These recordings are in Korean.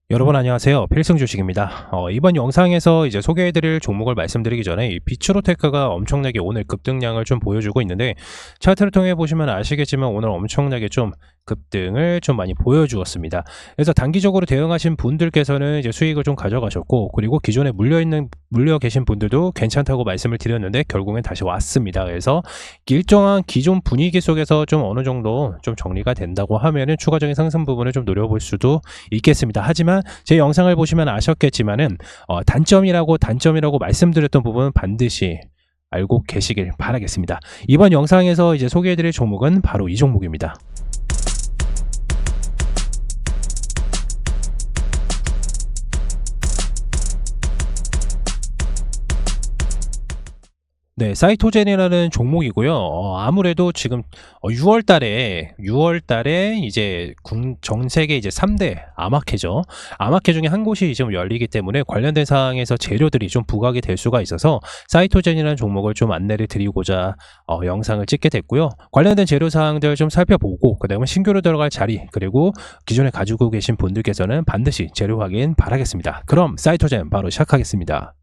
여러분 안녕하세요. 필승주식입니다. 이번 영상에서 이제 소개해드릴 종목을 말씀드리기 전에 이 비츠로테크가 엄청나게 오늘 급등량을 좀 보여주고 있는데, 차트를 통해 보시면 아시겠지만 오늘 엄청나게 좀 급등을 좀 많이 보여주었습니다. 그래서 단기적으로 대응하신 분들께서는 이제 수익을 좀 가져가셨고, 그리고 기존에 물려 계신 분들도 괜찮다고 말씀을 드렸는데 결국엔 다시 왔습니다. 그래서 일정한 기존 분위기 속에서 좀 어느 정도 좀 정리가 된다고 하면은 추가적인 상승 부분을 좀 노려볼 수도 있겠습니다. 하지만 제 영상을 보시면 아셨겠지만은 단점이라고 말씀드렸던 부분은 반드시 알고 계시길 바라겠습니다. 이번 영상에서 이제 소개해드릴 종목은 바로 이 종목입니다. 네, 사이토젠이라는 종목이고요. 아무래도 지금 6월 달에 이제 전 세계 이제 3대 아마케죠. 아마케 중에 한 곳이 지금 열리기 때문에 관련된 사항에서 재료들이 좀 부각이 될 수가 있어서 사이토젠이라는 종목을 좀 안내를 드리고자 영상을 찍게 됐고요. 관련된 재료 사항들 좀 살펴보고, 그다음에 신규로 들어갈 자리, 그리고 기존에 가지고 계신 분들께서는 반드시 재료 확인 바라겠습니다. 그럼 사이토젠 바로 시작하겠습니다.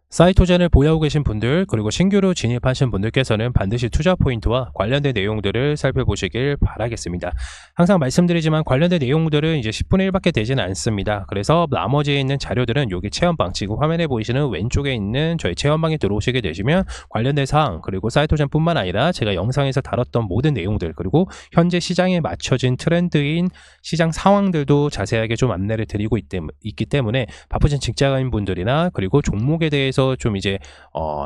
사이토젠을 보유하고 계신 분들, 그리고 신규로 진입하신 분들께서는 반드시 투자 포인트와 관련된 내용들을 살펴보시길 바라겠습니다. 항상 말씀드리지만 관련된 내용들은 이제 10분의 1밖에 되지는 않습니다. 그래서 나머지에 있는 자료들은 여기 체험방, 지금 화면에 보이시는 왼쪽에 있는 저희 체험방에 들어오시게 되시면 관련된 사항, 그리고 사이토젠뿐만 아니라 제가 영상에서 다뤘던 모든 내용들, 그리고 현재 시장에 맞춰진 트렌드인 시장 상황들도 자세하게 좀 안내를 드리고 있기 때문에 바쁘신 직장인 분들이나 그리고 종목에 대해서 좀 이제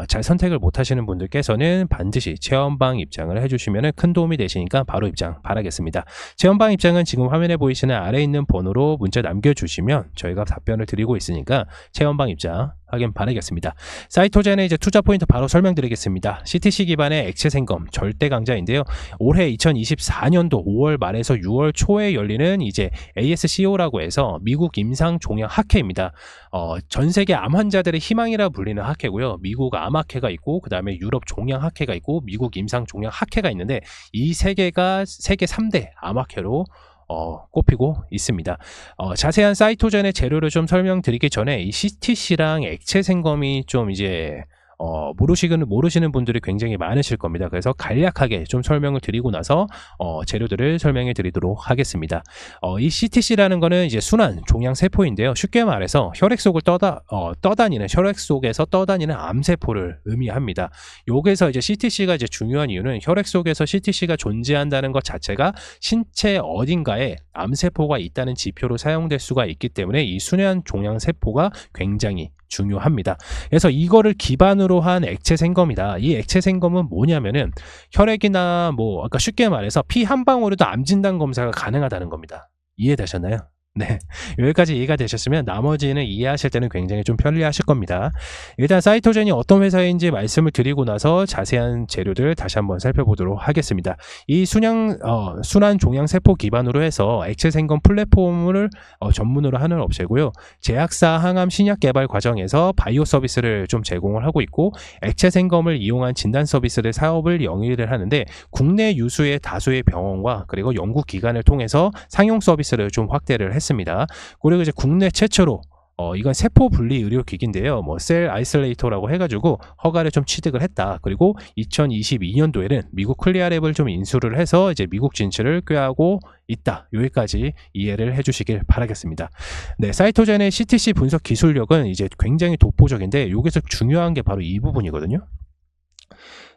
잘 선택을 못 하시는 분들께서는 반드시 체험방 입장을 해주시면 큰 도움이 되시니까 바로 입장 바라겠습니다. 체험방 입장은 지금 화면에 보이시는 아래에 있는 번호로 문자 남겨주시면 저희가 답변을 드리고 있으니까 체험방 입장 확인 바라겠습니다. 사이토젠의 이제 투자 포인트 바로 설명드리겠습니다. CTC 기반의 액체 생검 절대 강자인데요. 올해 2024년도 5월 말에서 6월 초에 열리는 이제 ASCO라고 해서 미국 임상 종양 학회입니다. 전 세계 암 환자들의 희망이라 불리는 학회고요. 미국 암학회가 있고, 그 다음에 유럽 종양 학회가 있고, 미국 임상 종양 학회가 있는데, 이 세 개가 세계 3대 암학회로 꼽히고 있습니다. 자세한 사이토젠의 재료를 좀 설명드리기 전에 이 CTC랑 액체 생검이 좀 이제 모르시는 분들이 굉장히 많으실 겁니다. 그래서 간략하게 좀 설명을 드리고 나서 재료들을 설명해 드리도록 하겠습니다. 이 CTC라는 거는 이제 순환 종양 세포인데요. 쉽게 말해서 혈액 속에서 떠다니는 암세포를 의미합니다. 여기서 이제 CTC가 이제 중요한 이유는 혈액 속에서 CTC가 존재한다는 것 자체가 신체 어딘가에 암세포가 있다는 지표로 사용될 수가 있기 때문에 이 순환 종양 세포가 굉장히 중요합니다. 그래서 이거를 기반으로 한 액체 생검이다. 이 액체 생검은 뭐냐면은 혈액이나 아까 쉽게 말해서 피 한 방울에도 암 진단 검사가 가능하다는 겁니다. 이해되셨나요? 네, 여기까지 이해가 되셨으면 나머지는 이해하실 때는 굉장히 좀 편리하실 겁니다. 일단 사이토젠이 어떤 회사인지 말씀을 드리고 나서 자세한 재료들 다시 한번 살펴보도록 하겠습니다. 이 순환 종양 세포 기반으로 해서 액체 생검 플랫폼을 전문으로 하는 업체고요. 제약사 항암 신약 개발 과정에서 바이오 서비스를 좀 제공을 하고 있고, 액체 생검을 이용한 진단 서비스를 사업을 영위를 하는데, 국내 유수의 다수의 병원과 그리고 연구 기관을 통해서 상용 서비스를 좀 확대를 했습니다. 그리고 이제 국내 최초로 이건 세포 분리 의료 기기인데요. 셀 아이솔레이터라고 해가지고 허가를 좀 취득을 했다. 그리고 2022년도에는 미국 클리아랩을 좀 인수를 해서 이제 미국 진출을 꾀하고 있다. 여기까지 이해를 해주시길 바라겠습니다. 네, 사이토젠의 CTC 분석 기술력은 이제 굉장히 독보적인데, 여기서 중요한 게 바로 이 부분이거든요.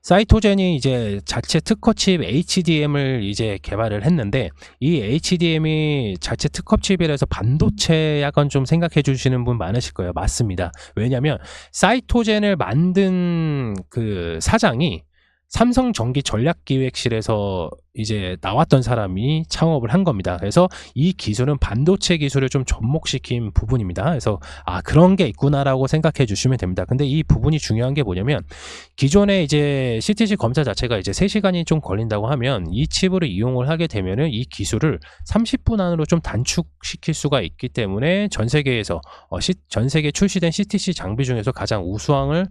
사이토젠이 이제 자체 특허칩 HDM을 이제 개발을 했는데, 이 HDM이 자체 특허칩이라서 반도체 약간 좀 생각해 주시는 분 많으실 거예요. 맞습니다. 왜냐면 사이토젠을 만든 그 사장이 삼성전기전략기획실에서 이제 나왔던 사람이 창업을 한 겁니다. 그래서 이 기술은 반도체 기술을 좀 접목시킨 부분입니다. 그래서 그런 게 있구나라고 생각해 주시면 됩니다. 근데 이 부분이 중요한 게 뭐냐면, 기존에 이제 CTC 검사 자체가 이제 3시간이 좀 걸린다고 하면 이 칩을 이용을 하게 되면은 이 기술을 30분 안으로 좀 단축시킬 수가 있기 때문에 전 세계에 출시된 CTC 장비 중에서 가장 우수함을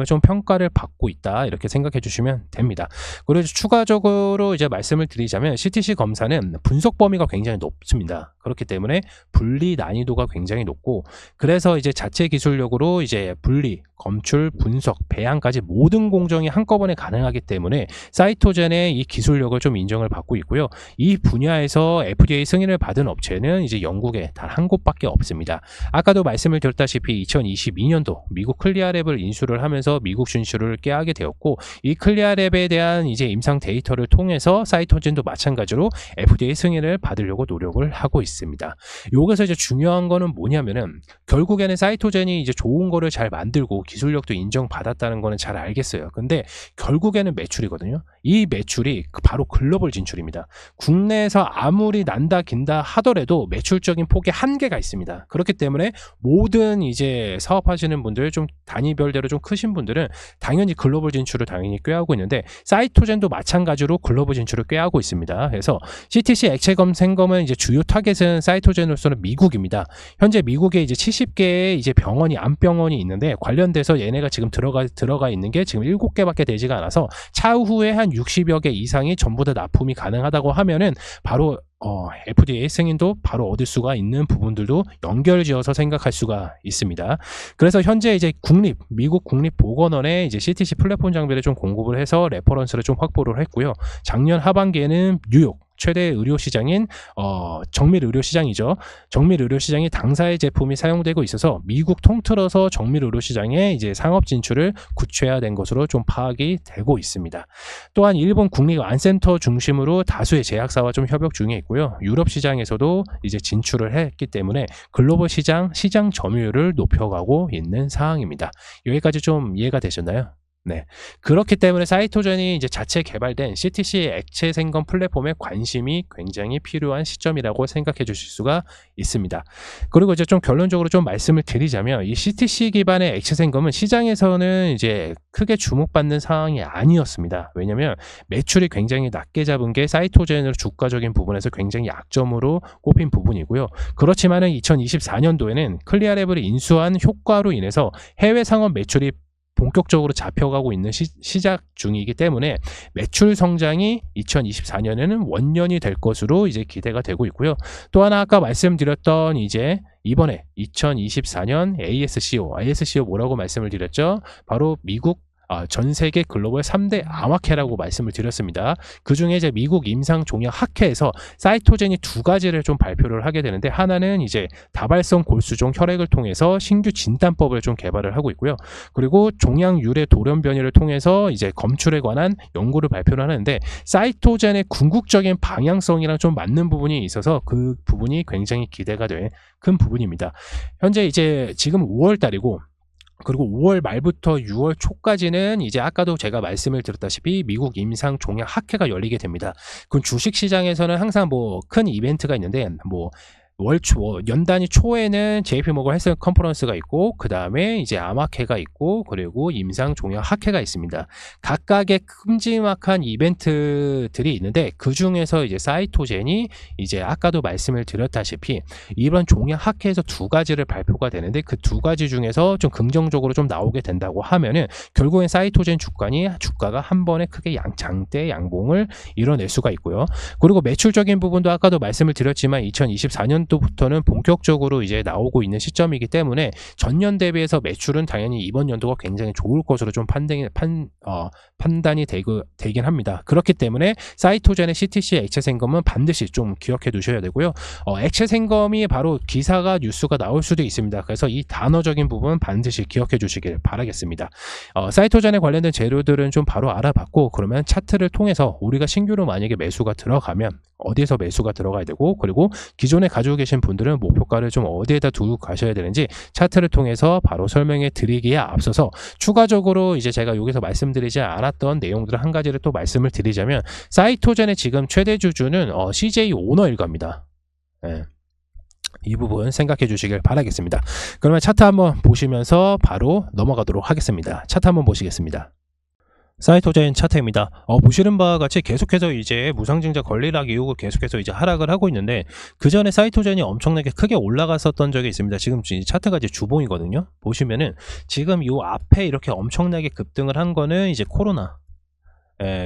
좀 평가를 받고 있다. 이렇게 생각해 주시면 보시면 됩니다. 그리고 추가적으로 이제 말씀을 드리자면 CTC 검사는 분석 범위가 굉장히 높습니다. 그렇기 때문에 분리 난이도가 굉장히 높고, 그래서 이제 자체 기술력으로 이제 분리, 검출, 분석, 배양까지 모든 공정이 한꺼번에 가능하기 때문에 사이토젠의 이 기술력을 좀 인정을 받고 있고요. 이 분야에서 FDA 승인을 받은 업체는 이제 영국에 단 한 곳밖에 없습니다. 아까도 말씀을 드렸다시피 2022년도 미국 클리아랩을 인수를 하면서 미국 진출을 깨하게 되었고, 이 클리아랩에 대한 이제 임상 데이터를 통해서 사이토젠도 마찬가지로 FDA 승인을 받으려고 노력을 하고 있습니다. 여기서 이제 중요한 거는 뭐냐면은, 결국에는 사이토젠이 이제 좋은 거를 잘 만들고 기술력도 인정받았다는 거는 잘 알겠어요. 근데 결국에는 매출이거든요. 이 매출이 바로 글로벌 진출입니다. 국내에서 아무리 난다 긴다 하더라도 매출적인 폭에 한계가 있습니다. 그렇기 때문에 모든 이제 사업하시는 분들, 좀 단위별대로 좀 크신 분들은 당연히 글로벌 진출을 당연히 꾀하고 있는데, 사이토젠도 마찬가지로 글로벌 진출을 꾀하고 있습니다. 그래서 CTC 액체검 생검은 이제 주요 타겟은 사이토젠으로서는 미국입니다. 현재 미국에 이제 70개의 이제 병원이, 암병원이 있는데, 관련돼서 얘네가 지금 들어가 있는 게 지금 7개밖에 되지가 않아서 차후에 한 60여 개 이상이 전부 다 납품이 가능하다고 하면은 바로 FDA 승인도 바로 얻을 수가 있는 부분들도 연결지어서 생각할 수가 있습니다. 그래서 현재 이제 미국 국립보건원에 이제 CTC 플랫폼 장비를 좀 공급을 해서 레퍼런스를 좀 확보를 했고요. 작년 하반기에는 뉴욕 최대 의료시장인 정밀 의료시장이죠. 정밀 의료시장이 당사의 제품이 사용되고 있어서 미국 통틀어서 정밀 의료시장에 이제 상업 진출을 구체화된 것으로 좀 파악이 되고 있습니다. 또한 일본 국립안센터 중심으로 다수의 제약사와 좀 협업 중에 있고요. 유럽 시장에서도 이제 진출을 했기 때문에 글로벌 시장 점유율을 높여가고 있는 상황입니다. 여기까지 좀 이해가 되셨나요? 네. 그렇기 때문에 사이토젠이 이제 자체 개발된 CTC 액체 생검 플랫폼에 관심이 굉장히 필요한 시점이라고 생각해 주실 수가 있습니다. 그리고 이제 좀 결론적으로 좀 말씀을 드리자면, 이 CTC 기반의 액체 생검은 시장에서는 이제 크게 주목받는 상황이 아니었습니다. 왜냐면 매출이 굉장히 낮게 잡은 게 사이토젠으로 주가적인 부분에서 굉장히 약점으로 꼽힌 부분이고요. 그렇지만은 2024년도에는 클리아랩을 인수한 효과로 인해서 해외 상업 매출이 본격적으로 잡혀가고 있는 시작 중이기 때문에 매출 성장이 2024년에는 원년이 될 것으로 이제 기대가 되고 있고요. 또 하나 아까 말씀드렸던 이제 이번에 2024년 ASCO 뭐라고 말씀을 드렸죠? 바로 미국 전 세계 글로벌 3대 암학회라고 말씀을 드렸습니다. 그 중에 이제 미국 임상종양 학회에서 사이토젠이 두 가지를 좀 발표를 하게 되는데, 하나는 이제 다발성 골수종 혈액을 통해서 신규 진단법을 좀 개발을 하고 있고요. 그리고 종양 유래 돌연 변이를 통해서 이제 검출에 관한 연구를 발표를 하는데, 사이토젠의 궁극적인 방향성이랑 좀 맞는 부분이 있어서 그 부분이 굉장히 기대가 된 큰 부분입니다. 현재 이제 지금 5월 달이고, 그리고 5월 말부터 6월 초까지는 이제 아까도 제가 말씀을 드렸다시피 미국 임상종양 학회가 열리게 됩니다. 그 주식시장에서는 항상 뭐 큰 이벤트가 있는데, 뭐 연단위 초에는 JP모건 헬스 컨퍼런스가 있고, 그 다음에 이제 암학회가 있고, 그리고 임상종양 학회가 있습니다. 각각의 큼지막한 이벤트들이 있는데, 그 중에서 이제 사이토젠이 이제 아까도 말씀을 드렸다시피 이번 종양 학회에서 두 가지를 발표가 되는데, 그 두 가지 중에서 좀 긍정적으로 좀 나오게 된다고 하면은 결국엔 사이토젠 주가가 한 번에 크게 장대 양봉을 이뤄낼 수가 있고요. 그리고 매출적인 부분도 아까도 말씀을 드렸지만 2024년도부터는 본격적으로 이제 나오고 있는 시점이기 때문에 전년 대비해서 매출은 당연히 이번 연도가 굉장히 좋을 것으로 좀 판단이 되긴 합니다. 그렇기 때문에 사이토젠의 CTC 액체 생검은 반드시 좀 기억해 두셔야 되고요. 액체 생검이 바로 기사가 뉴스가 나올 수도 있습니다. 그래서 이 단어적인 부분 반드시 기억해 주시길 바라겠습니다. 사이토젠에 관련된 재료들은 좀 바로 알아봤고, 그러면 차트를 통해서 우리가 신규로 만약에 매수가 들어가면 어디에서 매수가 들어가야 되고, 그리고 기존에 가지고 계신 분들은 목표가를 좀 어디에다 두고 가셔야 되는지 차트를 통해서 바로 설명해 드리기에 앞서서 추가적으로 이제 제가 여기서 말씀드리지 않았던 내용들 한 가지를 또 말씀을 드리자면, 사이토젠의 지금 최대 주주는 CJ 오너 일가입니다. 네. 이 부분 생각해 주시길 바라겠습니다. 그러면 차트 한번 보시면서 바로 넘어가도록 하겠습니다. 차트 한번 보시겠습니다. 사이토젠 차트입니다. 보시는 바와 같이 계속해서 이제 무상증자 권리락 이후고 계속해서 이제 하락을 하고 있는데, 그 전에 사이토젠이 엄청나게 크게 올라갔었던 적이 있습니다. 지금 차트가 이제 주봉이거든요. 보시면은 지금 이 앞에 이렇게 엄청나게 급등을 한 거는 이제 코로나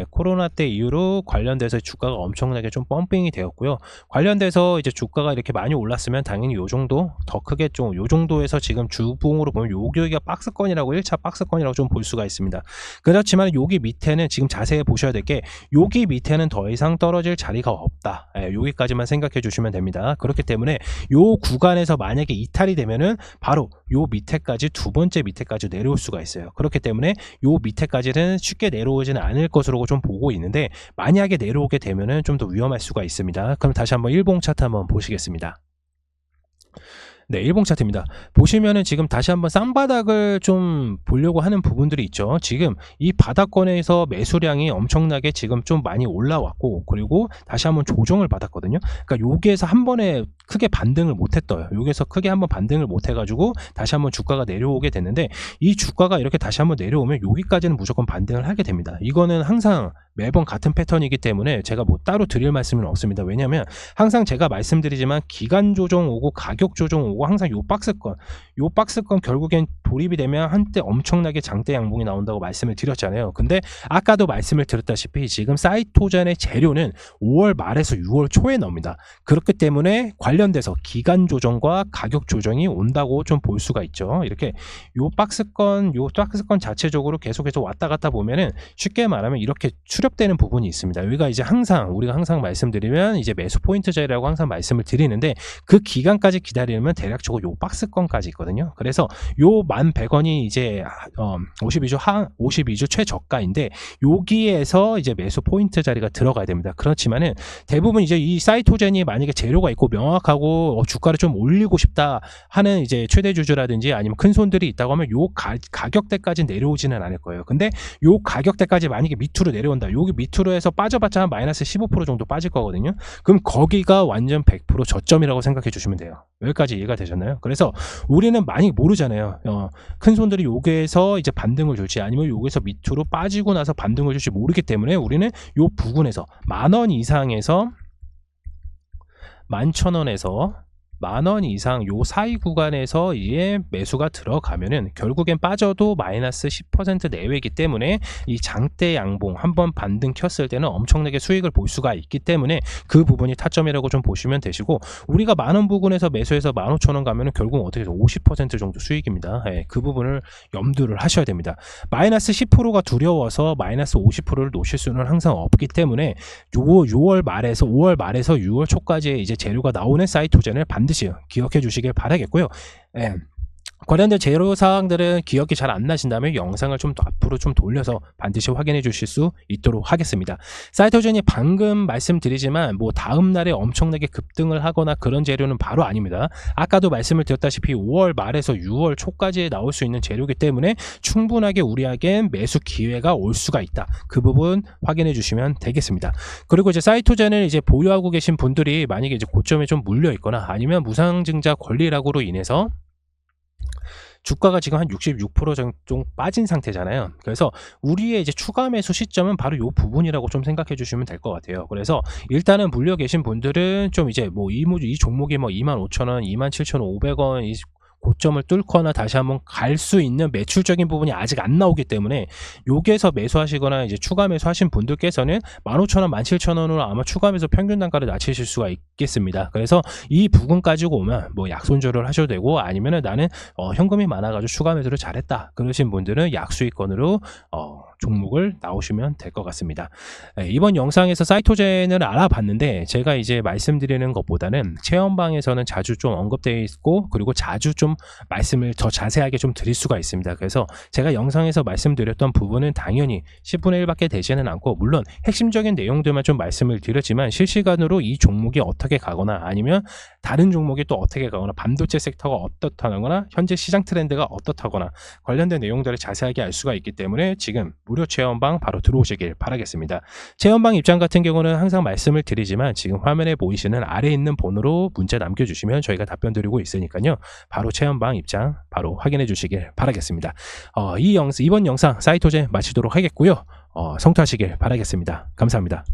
코로나 때 이후로 관련돼서 주가가 엄청나게 좀 펌핑이 되었고요. 관련돼서 이제 주가가 이렇게 많이 올랐으면 당연히 요 정도 더 크게 좀 요 정도에서 지금 주봉으로 보면 여기가 박스권이라고 1차 박스권이라고 좀 볼 수가 있습니다. 그렇지만 여기 밑에는 지금 자세히 보셔야 될 게 여기 밑에는 더 이상 떨어질 자리가 없다. 여기까지만 생각해 주시면 됩니다. 그렇기 때문에 요 구간에서 만약에 이탈이 되면은 바로 요 밑에까지 두 번째 밑에까지 내려올 수가 있어요. 그렇기 때문에 요 밑에까지는 쉽게 내려오지는 않을 것으로 좀 보고 있는데 만약에 내려오게 되면은 좀 더 위험할 수가 있습니다. 그럼 다시 한번 일봉 차트 한번 보시겠습니다. 네, 일봉 차트입니다. 보시면은 지금 다시 한번 쌍바닥을 좀 보려고 하는 부분들이 있죠. 지금 이 바닥권에서 매수량이 엄청나게 지금 좀 많이 올라왔고, 그리고 다시 한번 조정을 받았거든요. 그러니까 여기에서 한 번에 크게 반등을 못했어요. 여기에서 크게 한번 반등을 못해가지고 다시 한번 주가가 내려오게 됐는데, 이 주가가 이렇게 다시 한번 내려오면 여기까지는 무조건 반등을 하게 됩니다. 이거는 항상 매번 같은 패턴이기 때문에 제가 뭐 따로 드릴 말씀은 없습니다. 왜냐하면 항상 제가 말씀드리지만 기간 조정 오고 가격 조정 오고 항상 요 박스권 결국엔 돌입이 되면 한때 엄청나게 장대 양봉이 나온다고 말씀을 드렸잖아요. 근데 아까도 말씀을 드렸다시피 지금 사이토젠의 재료는 5월 말에서 6월 초에 나옵니다. 그렇기 때문에 관련돼서 기간 조정과 가격 조정이 온다고 좀 볼 수가 있죠. 이렇게 요 박스권 자체적으로 계속해서 왔다 갔다 보면은 쉽게 말하면 이렇게 추렵되는 부분이 있습니다. 여기가 이제 우리가 항상 말씀드리면 이제 매수 포인트 자리라고 항상 말씀을 드리는데, 그 기간까지 기다리면 대략적으로 요 박스권까지 있거든요. 그래서 요 11,100원이 이제 52주 최저가인데 여기에서 이제 매수 포인트 자리가 들어가야 됩니다. 그렇지만은 대부분 이제 이 사이토젠이 만약에 재료가 있고 명확하고 주가를 좀 올리고 싶다 하는 이제 최대주주라든지 아니면 큰 손들이 있다고 하면 요 가격대까지 내려오지는 않을 거예요. 근데 요 가격대까지 만약에 밑으로 내려온다, 여기 밑으로 해서 빠져봤자 한 마이너스 15% 정도 빠질 거거든요. 그럼 거기가 완전 100% 저점이라고 생각해 주시면 돼요. 여기까지 이해가 되셨나요? 그래서 우리는 많이 모르잖아요. 큰 손들이 여기에서 이제 반등을 줄지 아니면 여기서 밑으로 빠지고 나서 반등을 줄지 모르기 때문에 우리는 요 부분에서 10,000원 이상에서 11,000원에서 10,000원 이상 요 사이 구간에서 이게 매수가 들어가면은 결국엔 빠져도 마이너스 10% 내외이기 때문에 이 장대 양봉 한번 반등 켰을 때는 엄청나게 수익을 볼 수가 있기 때문에 그 부분이 타점이라고 좀 보시면 되시고, 우리가 10,000원 부근에서 매수해서 15,000원 가면은 결국 어떻게 해서 50% 정도 수익입니다. 그 부분을 염두를 하셔야 됩니다. 마이너스 10%가 두려워서 마이너스 50%를 놓칠 수는 항상 없기 때문에 5월 말에서 6월 초까지 이제 재료가 나오는 사이토젠을 반드시 기억해 주시길 바라겠고요. 관련된 재료 사항들은 기억이 잘 안 나신다면 영상을 좀 더 앞으로 좀 돌려서 반드시 확인해 주실 수 있도록 하겠습니다. 사이토젠이 방금 말씀드리지만 뭐 다음 날에 엄청나게 급등을 하거나 그런 재료는 바로 아닙니다. 아까도 말씀을 드렸다시피 5월 말에서 6월 초까지 나올 수 있는 재료이기 때문에 충분하게 우리에겐 매수 기회가 올 수가 있다. 그 부분 확인해 주시면 되겠습니다. 그리고 이제 사이토젠을 이제 보유하고 계신 분들이 만약에 이제 고점에 좀 물려 있거나 아니면 무상증자 권리락으로 인해서 주가가 지금 한 66% 정도 빠진 상태잖아요. 그래서 우리의 이제 추가 매수 시점은 바로 이 부분이라고 좀 생각해 주시면 될 것 같아요. 그래서 일단은 물려 계신 분들은 좀 이제 뭐 이 종목이 뭐 25,000원, 27,500원 고점을 뚫거나 다시 한번 갈 수 있는 매출적인 부분이 아직 안 나오기 때문에 여기에서 매수하시거나 이제 추가 매수하신 분들께서는 15,000원, 17,000원으로 아마 추가 매수 평균 단가를 낮추실 수가 있겠습니다. 그래서 이 부분 가지고 오면 뭐 약손절을 하셔도 되고, 아니면은 나는 현금이 많아가지고 추가 매수를 잘했다 그러신 분들은 약수익권으로 종목을 나오시면 될 것 같습니다. 이번 영상에서 사이토젠을 알아봤는데 제가 이제 말씀드리는 것보다는 체험방에서는 자주 좀 언급되어 있고, 그리고 자주 좀 말씀을 더 자세하게 좀 드릴 수가 있습니다. 그래서 제가 영상에서 말씀드렸던 부분은 당연히 10분의 1밖에 되지는 않고, 물론 핵심적인 내용들만 좀 말씀을 드렸지만 실시간으로 이 종목이 어떻게 가거나 아니면 다른 종목이 또 어떻게 가거나 반도체 섹터가 어떻다거나 현재 시장 트렌드가 어떻다거나 관련된 내용들을 자세하게 알 수가 있기 때문에 지금 무료 체험방 바로 들어오시길 바라겠습니다. 체험방 입장 같은 경우는 항상 말씀을 드리지만 지금 화면에 보이시는 아래에 있는 번호로 문자 남겨주시면 저희가 답변 드리고 있으니까요. 바로 체험방 입장 바로 확인해 주시길 바라겠습니다. 이번 영상 사이토젠 마치도록 하겠고요. 성투하시길 바라겠습니다. 감사합니다.